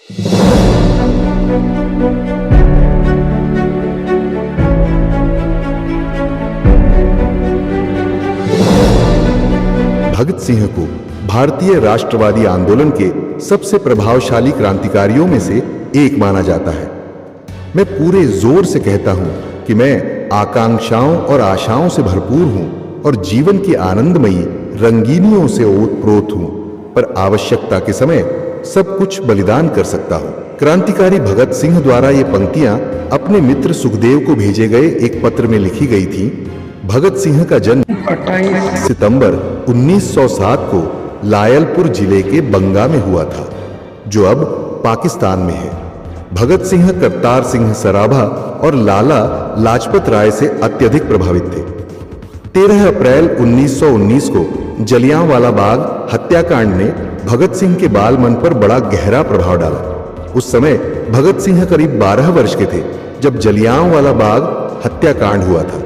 भगत सिंह को भारतीय राष्ट्रवादी आंदोलन के सबसे प्रभावशाली क्रांतिकारियों में से एक माना जाता है। मैं पूरे जोर से कहता हूं कि मैं आकांक्षाओं और आशाओं से भरपूर हूं और जीवन की आनंदमयी रंगीनियों से ओतप्रोत हूं, पर आवश्यकता के समय सब कुछ बलिदान कर सकता हूं। क्रांतिकारी भगत सिंह द्वारा ये पंक्तियां अपने मित्र सुखदेव को भेजे गए एक पत्र में लिखी गई थी। भगत सिंह का जन्म 28 सितंबर 1907 को लायलपुर जिले के बंगा में हुआ था, जो अब पाकिस्तान में है। भगत सिंह करतार सिंह सराभा और लाला लाजपत राय से अत्यधिक प्रभावित थे। 13 अप्रैल 1919 को जलियांवाला बाग हत्याकांड ने भगत सिंह के बाल मन पर बड़ा गहरा प्रभाव डाला। उस समय भगत सिंह करीब 12 वर्ष के थे जब जलियांवाला बाग हत्याकांड हुआ था।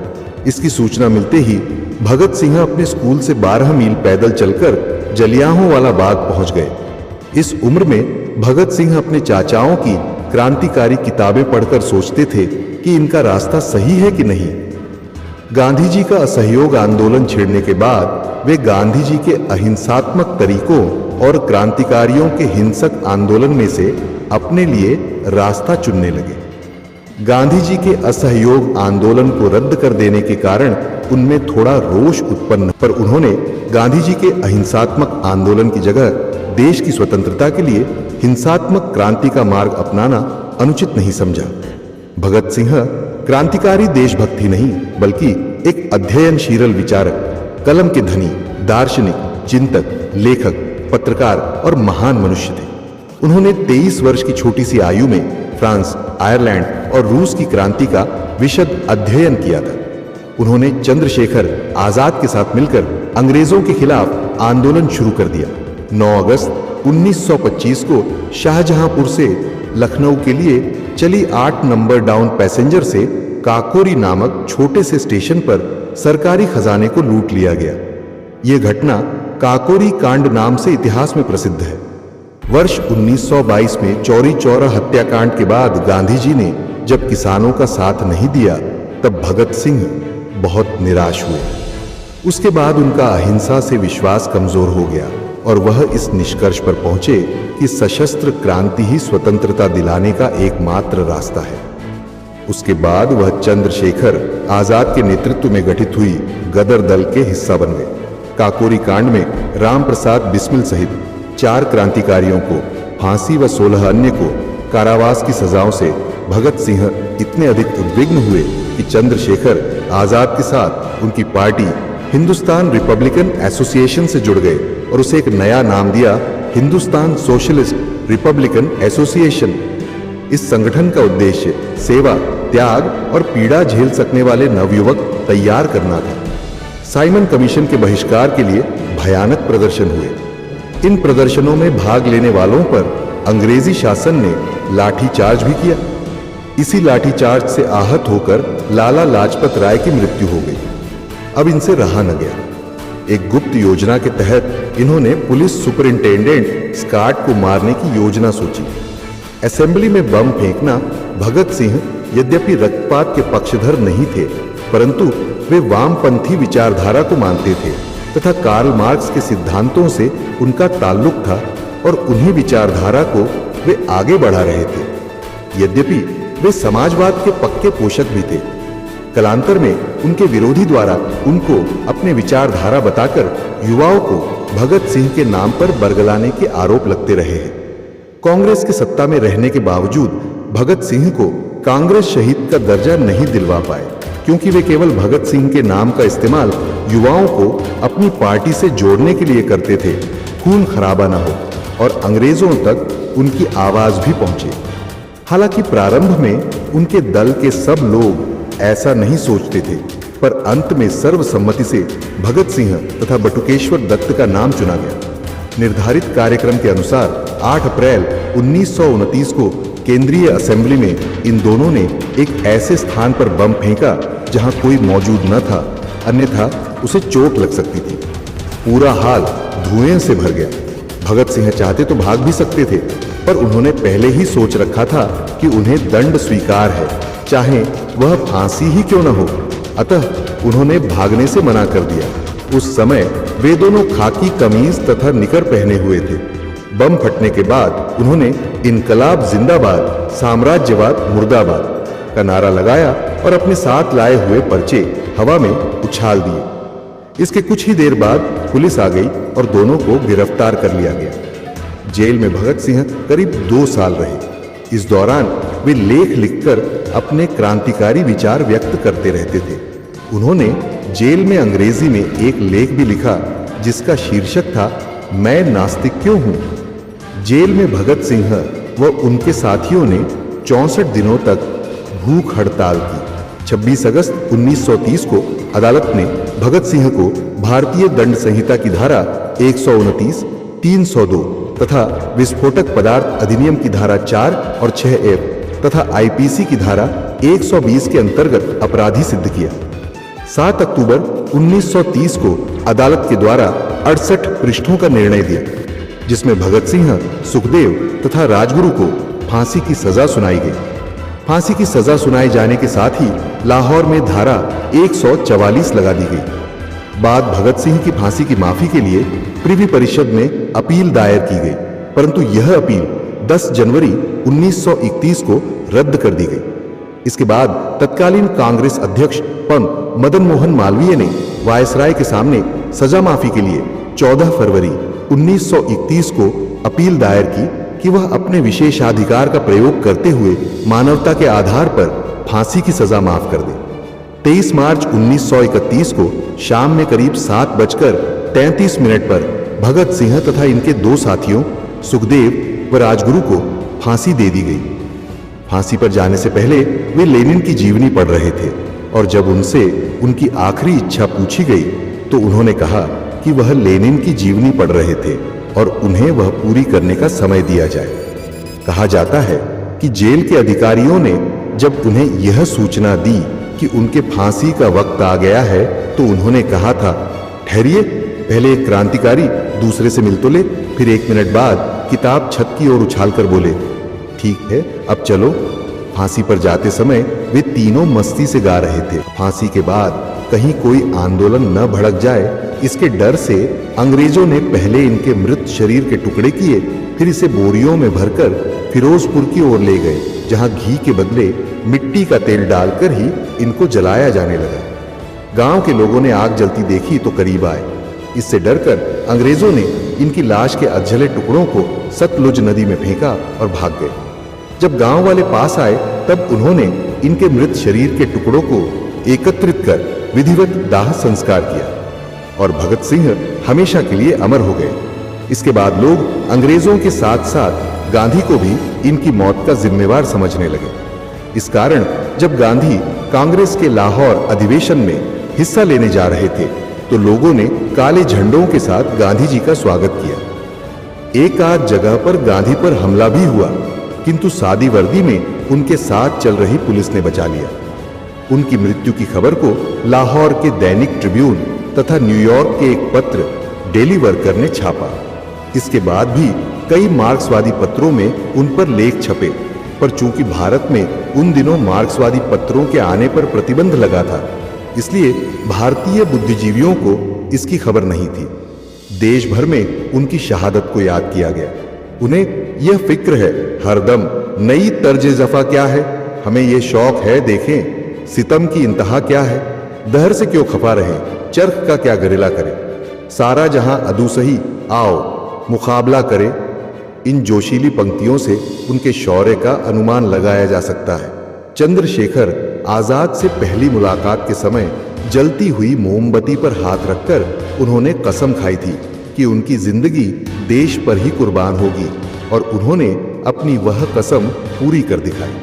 इसकी सूचना मिलते ही भगत सिंह अपने स्कूल से 12 मील पैदल चलकर जलियांवाला बाग पहुंच गए। इस उम्र में भगत सिंह अपने चाचाओं की क्रांतिकारी किताबें पढ़कर सोचते थे कि इनका रास्ता सही है कि नहीं। गांधी जी का असहयोग आंदोलन छेड़ने के बाद वे गांधी जी के अहिंसात्मक तरीकों और क्रांतिकारियों के हिंसक आंदोलन में से अपने लिए रास्ता चुनने लगे। गांधी जी के असहयोग आंदोलन को रद्द कर देने के कारण उनमें थोड़ा रोष उत्पन्न, पर उन्होंने गांधी जी के अहिंसात्मक आंदोलन की जगह देश की स्वतंत्रता के लिए हिंसात्मक क्रांति का मार्ग अपनाना अनुचित नहीं समझा। भगत सिंह क्रांतिकारी देशभक्त ही नहीं बल्कि एक अध्ययनशील विचारक, कलम के धनी, दार्शनिक, चिंतक, लेखक, पत्रकार और महान मनुष्य थे। उन्होंने 23 वर्ष की छोटी सी आयु में फ्रांस, आयरलैंड और रूस की क्रांति का विशद अध्ययन किया था। उन्होंने चंद्रशेखर आजाद के साथ मिलकर अंग्रेजों के खिलाफ आंदोलन शुरू कर दिया। 9 अगस्त 1925 को शाहजहांपुर से लखनऊ के लिए चली 8 नंबर डाउन पैसेंजर से काकोरी नामक छोटे से स्टेशन पर सरकारी खजाने को लूट लिया गया। यह घटना काकोरी कांड नाम से इतिहास में प्रसिद्ध है। वर्ष 1922 में चौरी चौरा हत्याकांड के बाद गांधी जी ने जब किसानों का साथ नहीं दिया, तब भगत सिंह बहुत निराश हुए। उसके बाद उनका अहिंसा से विश्वास कमजोर हो गया और वह इस निष्कर्ष पर पहुंचे कि सशस्त्र क्रांति ही स्वतंत्रता दिलाने का एकमात्र रास्ता है। उसके बाद वह चंद्रशेखर आजाद के नेतृत्व में गठित हुई गदर दल के हिस्सा बन गए। काकोरी कांड में राम प्रसाद बिस्मिल सहित 4 क्रांतिकारियों को फांसी व 16 अन्य को कारावास की सजाओं से भगत सिंह इतने अधिक उद्विग्न हुए कि चंद्रशेखर आजाद के साथ उनकी पार्टी हिंदुस्तान रिपब्लिकन एसोसिएशन से जुड़ गए और उसे एक नया नाम दिया, हिंदुस्तान सोशलिस्ट रिपब्लिकन एसोसिएशन। इस संगठन का उद्देश्य सेवा, त्याग और पीड़ा झेल सकने वाले नवयुवक तैयार करना था। साइमन कमीशन के बहिष्कार के लिए भयानक प्रदर्शन हुए। इन प्रदर्शनों में भाग लेने वालों पर अंग्रेजी शासन ने लाठीचार्ज भी किया। इसी लाठीचार्ज से आहत होकर लाला लाजपत राय की मृत्यु हो गई। अब इनसे रहा न गया। एक गुप्त योजना के तहत इन्होंने पुलिस सुपरिंटेंडेंट स्कॉट को मारने की योजना सोची। असेंबली में बम फेंकना। भगत सिंह यद्यपि रक्तपात के पक्षधर नहीं थे, परंतु वे वामपंथी विचारधारा को मानते थे तथा कार्ल मार्क्स के सिद्धांतों से उनका ताल्लुक था और उन्हीं विचारधारा को वे आगे बढ़ा रहे थे। यद्यपि वे समाजवाद के पक्के पोषक भी थे। कालांतर में उनके विरोधी द्वारा उनको अपने विचारधारा बताकर युवाओं को भगत सिंह के नाम पर बरगलाने के आरोप लगते रहे हैं। कांग्रेस के सत्ता में रहने के बावजूद भगत सिंह को कांग्रेस शहीद का दर्जा नहीं दिलवा पाए, क्योंकि वे केवल भगत सिंह के नाम का इस्तेमाल युवाओं को अपनी पार्टी से जोड़ने के लिए करते थे, खून खराबा न हो और अंग्रेजों तक उनकी आवाज भी पहुंचे। हालांकि प्रारंभ में उनके दल के सब लोग ऐसा नहीं सोचते थे, पर अंत में सर्वसम्मति से भगत सिंह तथा बटुकेश्वर दत्त का नाम चुना गया। निर्धारित कार्यक्रम के अनुसार 8 अप्रैल 1929 को केंद्रीय असेंबली में इन दोनों ने एक ऐसे स्थान पर बम फेंका जहां कोई मौजूद न था, अन्यथा उसे चोट लग सकती थी। पूरा हाल धुएं से भर गया। भगत सिंह चाहते तो भाग भी सकते थे, पर उन्होंने पहले ही सोच रखा था कि उन्हें दंड स्वीकार है, चाहे वह फांसी ही क्यों न हो। अतः उन्होंने भागने से मना कर दिया। उस समय वे दोनों खाकी कमीज तथा निकर पहने हुए थे। बम फटने के बाद उन्होंने इनकलाब जिंदाबाद, साम्राज्यवाद मुर्दाबाद का नारा लगाया और अपने साथ लाए हुए पर्चे हवा में उछाल दिए। इसके कुछ ही देर बाद पुलिस आ गई और दोनों को गिरफ्तार कर लिया गया। जेल में भगत सिंह करीब 2 साल रहे। इस दौरान वे लेख लिखकर अपने क्रांतिकारी विचार व्यक्त करते रहते थे। उन्होंने जेल में अंग्रेजी में एक लेख भी लिखा जिसका शीर्षक था, मैं नास्तिक क्यों हूं। जेल में भगत सिंह व उनके साथियों ने 64 दिनों तक भूख हड़ताल की। 26 अगस्त 1930 को अदालत ने भगत सिंह को भारतीय दंड संहिता की धारा 129, 302 तथा विस्फोटक पदार्थ अधिनियम की धारा 4 और 6F तथा आईपीसी की धारा 120 के अंतर्गत अपराधी सिद्ध किया। 7 अक्टूबर 1930 को अदालत के द्वारा 68 पृष्ठों का निर्णय दिया, जिसमें भगत सिंह, सुखदेव तथा राजगुरु को फांसी की सजा सुनाई गई। फांसी की सजा सुनाए जाने के साथ ही लाहौर में धारा 144 लगा दी गई। बाद भगत सिंह की फांसी की माफी के लिए प्रिवी परिषद में अपील दायर की गई, परंतु यह अपील 10 जनवरी 1931 को रद्द कर दी गई। इसके बाद तत्कालीन कांग्रेस अध्यक्ष पंत मदन मोहन मालवीय ने वायसराय के सामने सजा माफी के लिए 14 फरवरी 1931 को अपील दायर की कि वह अपने विशेषाधिकार का प्रयोग करते हुए मानवता के आधार पर फांसी की सजा माफ कर दे। 23 मार्च 1931 को शाम में करीब 7:33 पर भगत सिंह तथा इनके 2 साथियों सुखदेव व राजगुरु को फांसी दे दी गई। फांसी पर जाने से पहले वे लेनिन की जीवनी पढ़ रहे थे और जब उनसे उनकी आखिरी इच्छा पूछी गई तो उन्होंने कहा कि वह लेनिन की जीवनी पढ़ रहे थे और उन्हें वह पूरी करने का समय दिया जाए। कहा जाता है कि जेल के अधिकारियों ने जब उन्हें यह सूचना दी कि उनके फांसी का वक्त आ गया है तो उन्होंने कहा था, ठहरिए, पहले एक क्रांतिकारी दूसरे से मिल तो ले। फिर 1 मिनट बाद किताब छत की ओर उछालकर बोले, ठीक है, अब चलो। फांसी पर जाते समय वे तीनों मस्ती से गा रहे थे। फांसी के बाद कहीं कोई आंदोलन न भड़क जाए, इसके डर से अंग्रेजों ने पहले इनके मृत शरीर के टुकड़े किए, फिर इसे बोरियों में भरकर फिरोजपुर की ओर ले गए, जहां घी के बदले मिट्टी का तेल डालकर ही इनको जलाया जाने लगा। गांव के लोगों ने आग जलती देखी तो करीब आए। इससे डरकर अंग्रेजों ने इनकी लाश के अधजले टुकड़ों को सतलुज नदी में फेंका और भाग गए। जब गांव वाले पास आए तब उन्होंने इनके मृत शरीर के टुकड़ों को एकत्रित कर विधिवत दाह संस्कार किया और भगत सिंह हमेशा के लिए अमर हो गए। इसके बाद लोग अंग्रेजों के साथ साथ गांधी को भी इनकी मौत का जिम्मेवार समझने लगे। इस कारण जब गांधी कांग्रेस के लाहौर अधिवेशन में हिस्सा लेने जा रहे थे तो लोगों ने काले झंडों के साथ गांधी जी का स्वागत किया। एक आध जगह पर गांधी पर हमला भी हुआ, किंतु सादी वर्दी में उनके साथ चल रही पुलिस ने बचा लिया। उनकी मृत्यु की खबर को लाहौर के दैनिक ट्रिब्यून तथा न्यूयॉर्क के एक पत्र डेली वर्कर ने छापा। इसके बाद भी कई मार्क्सवादी पत्रों में उन पर लेख छपे, पर चूंकि भारत में उन दिनों मार्क्सवादी पत्रों के आने पर प्रतिबंध लगा था, इसलिए भारतीय बुद्धिजीवियों को इसकी खबर नहीं थी। देश भर में उनकी शहादत को याद किया गया। उन्हें यह फिक्र है हरदम, नई तर्ज जफा क्या है, हमें यह शौक है देखें सितम की इंतहा क्या है, दहर से क्यों खफा रहे, चरख का क्या गरिला करे, सारा जहां अदू सही, आओ मुकाबला करे। इन जोशीली पंक्तियों से उनके शौर्य का अनुमान लगाया जा सकता है। चंद्रशेखर आजाद से पहली मुलाकात के समय जलती हुई मोमबत्ती पर हाथ रखकर उन्होंने कसम खाई थी कि उनकी जिंदगी देश पर ही कुर्बान होगी, और उन्होंने अपनी वह कसम पूरी कर दिखाई।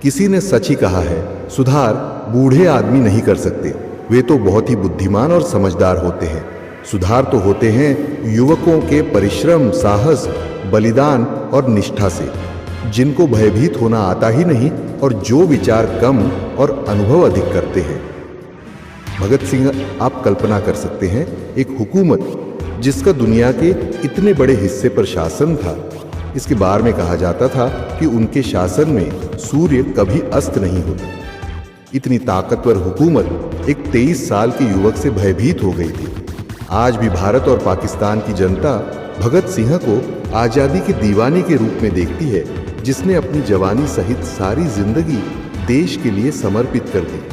किसी ने सच ही कहा है, सुधार बूढ़े आदमी नहीं कर सकते, वे तो बहुत ही बुद्धिमान और समझदार होते हैं। सुधार तो होते हैं युवकों के परिश्रम, साहस, बलिदान और निष्ठा से, जिनको भयभीत होना आता ही नहीं और जो विचार कम और अनुभव अधिक करते हैं। भगत सिंह, आप कल्पना कर सकते हैं, एक हुकूमत जिसका दुनिया के इतने बड़े हिस्से पर शासन था। इसके बारे में कहा जाता था कि उनके शासन में सूर्य कभी अस्त नहीं होता। इतनी ताकतवर हुकूमत एक 23 साल के युवक से भयभीत हो गई थी। आज भी भारत और पाकिस्तान की जनता भगत सिंह को आजादी के दीवाने के रूप में देखती है, जिसने अपनी जवानी सहित सारी जिंदगी देश के लिए समर्पित कर दी।